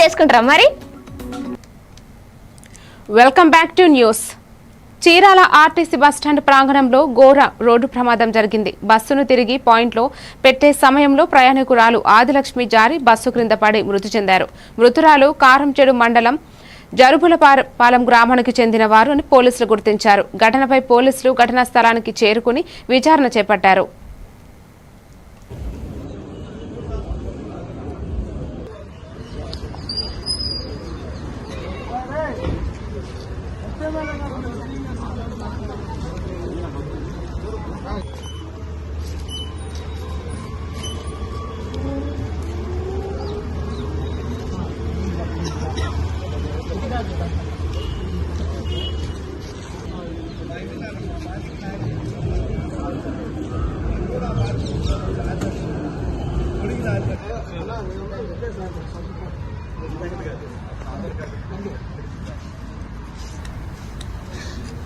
వేసుకుంటారా మరి? Welcome back to news. Chirala RTC bus stand ప్రాంగణంలో ఘోర రోడ్డు ప్రమాదం జరిగింది. బస్సును తిరిగి పాయింట్లో పెట్టే సమయంలో ప్రయాణికురాలు ఆదిలక్ష్మి జారి బస్సు క్రింద పడి మృతి చెందారు. మృతురాలు కారంచెడు మండలం జరుబులపాలెం గ్రామానికి చెందిన వారు అని పోలీసులు గుర్తించారు. ఘటనపై పోలీసులు ఘటనా స్థలానికి చేరుకుని విచారణ చేపట్టారు. Thank you.